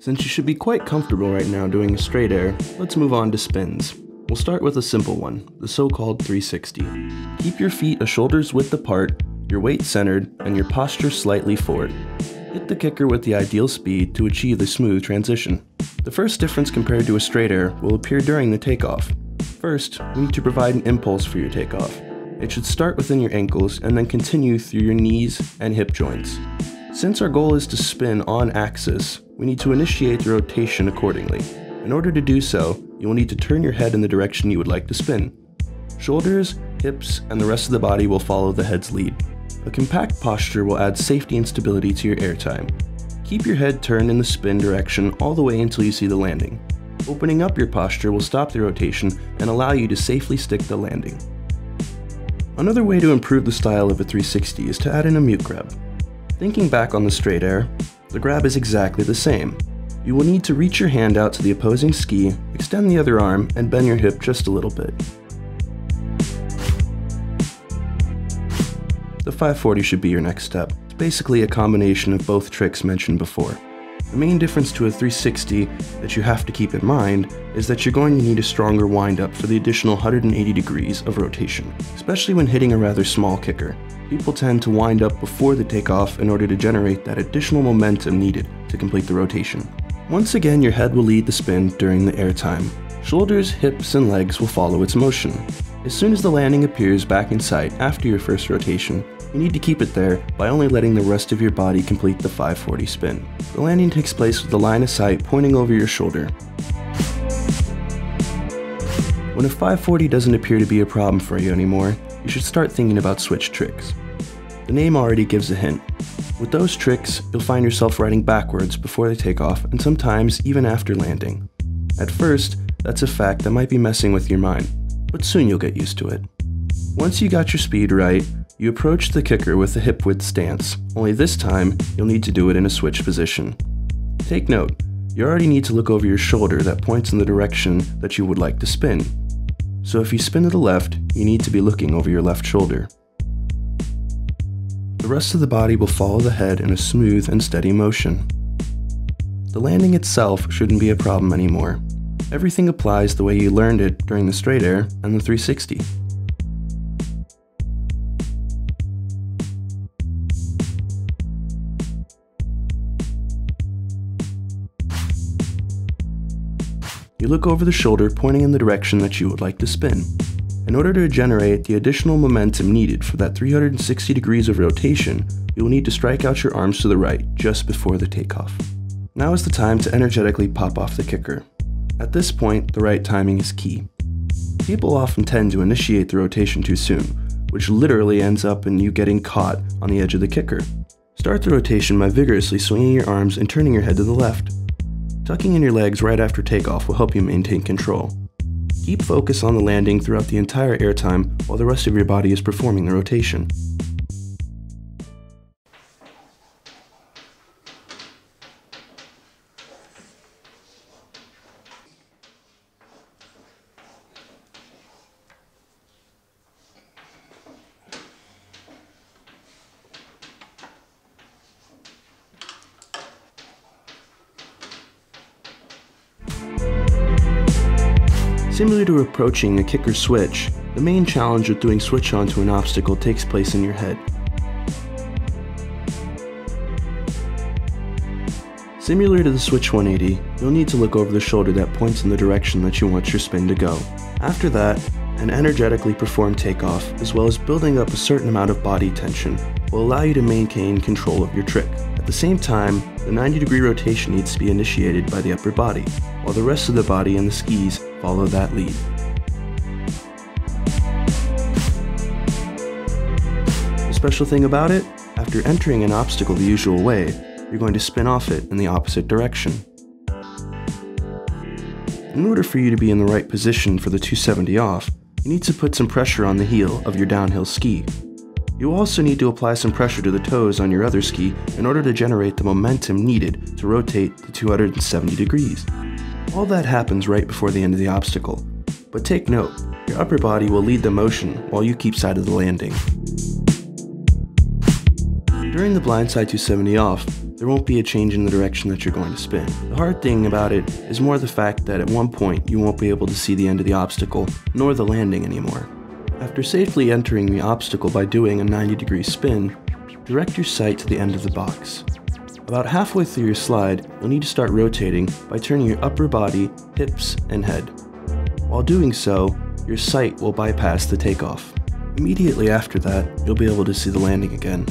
Since you should be quite comfortable right now doing a straight air, let's move on to spins. We'll start with a simple one, the so-called 360. Keep your feet a shoulder's width apart, your weight centered, and your posture slightly forward. Hit the kicker with the ideal speed to achieve the smooth transition. The first difference compared to a straight air will appear during the takeoff. First, we need to provide an impulse for your takeoff. It should start within your ankles and then continue through your knees and hip joints. Since our goal is to spin on axis, we need to initiate the rotation accordingly. In order to do so, you will need to turn your head in the direction you would like to spin. Shoulders, hips, and the rest of the body will follow the head's lead. A compact posture will add safety and stability to your airtime. Keep your head turned in the spin direction all the way until you see the landing. Opening up your posture will stop the rotation and allow you to safely stick the landing. Another way to improve the style of a 360 is to add in a mute grab. Thinking back on the straight air, the grab is exactly the same. You will need to reach your hand out to the opposing ski, extend the other arm, and bend your hip just a little bit. The 540 should be your next step. It's basically a combination of both tricks mentioned before. The main difference to a 360 that you have to keep in mind is that you're going to need a stronger wind-up for the additional 180 degrees of rotation, especially when hitting a rather small kicker. People tend to wind up before the takeoff in order to generate that additional momentum needed to complete the rotation. Once again, your head will lead the spin during the airtime. Shoulders, hips, and legs will follow its motion. As soon as the landing appears back in sight after your first rotation, you need to keep it there by only letting the rest of your body complete the 540 spin. The landing takes place with the line of sight pointing over your shoulder. When a 540 doesn't appear to be a problem for you anymore, you should start thinking about switch tricks. The name already gives a hint. With those tricks, you'll find yourself riding backwards before the takeoff and sometimes even after landing. At first, that's a fact that might be messing with your mind, but soon you'll get used to it. Once you got your speed right, you approach the kicker with a hip width stance, only this time you'll need to do it in a switch position. Take note, you already need to look over your shoulder that points in the direction that you would like to spin. So if you spin to the left, you need to be looking over your left shoulder. The rest of the body will follow the head in a smooth and steady motion. The landing itself shouldn't be a problem anymore. Everything applies the way you learned it during the straight air and the 360. You look over the shoulder pointing in the direction that you would like to spin. In order to generate the additional momentum needed for that 360 degrees of rotation, you will need to strike out your arms to the right just before the takeoff. Now is the time to energetically pop off the kicker. At this point, the right timing is key. People often tend to initiate the rotation too soon, which literally ends up in you getting caught on the edge of the kicker. Start the rotation by vigorously swinging your arms and turning your head to the left. Tucking in your legs right after takeoff will help you maintain control. Keep focus on the landing throughout the entire airtime while the rest of your body is performing the rotation. Similar to approaching a kick or switch, the main challenge with doing switch onto an obstacle takes place in your head. Similar to the switch 180, you'll need to look over the shoulder that points in the direction that you want your spin to go. After that, an energetically performed takeoff, as well as building up a certain amount of body tension, will allow you to maintain control of your trick. At the same time, the 90-degree rotation needs to be initiated by the upper body, while the rest of the body and the skis follow that lead. The special thing about it, after entering an obstacle the usual way, you're going to spin off it in the opposite direction. In order for you to be in the right position for the 270 off, you need to put some pressure on the heel of your downhill ski. You also need to apply some pressure to the toes on your other ski in order to generate the momentum needed to rotate to 270 degrees. All that happens right before the end of the obstacle, but take note, your upper body will lead the motion while you keep side of the landing. During the blindside 270 off, there won't be a change in the direction that you're going to spin. The hard thing about it is more the fact that at one point you won't be able to see the end of the obstacle, nor the landing anymore. After safely entering the obstacle by doing a 90-degree spin, direct your sight to the end of the box. About halfway through your slide, you'll need to start rotating by turning your upper body, hips, and head. While doing so, your sight will bypass the takeoff. Immediately after that, you'll be able to see the landing again.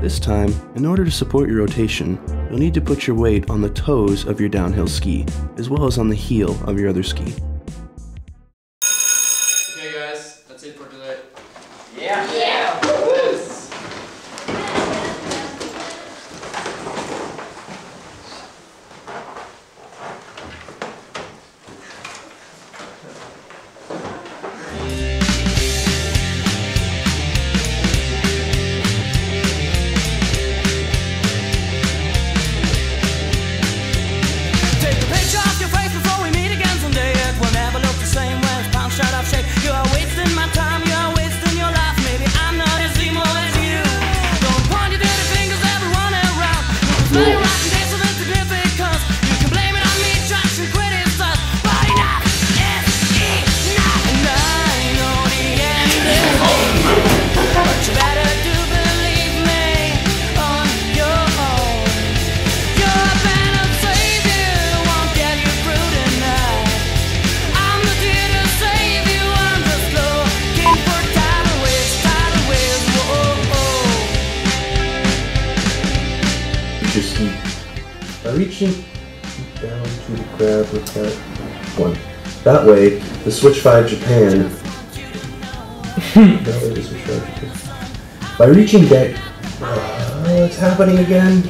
This time, in order to support your rotation, you'll need to put your weight on the toes of your downhill ski, as well as on the heel of your other ski. Okay guys, that's it for today. Yeah! Yeah! Yes. Just by reaching down to the grab with that one. That way, the Switch 5 Japan. That way, the Switch 5 Japan. By reaching back, it's happening again.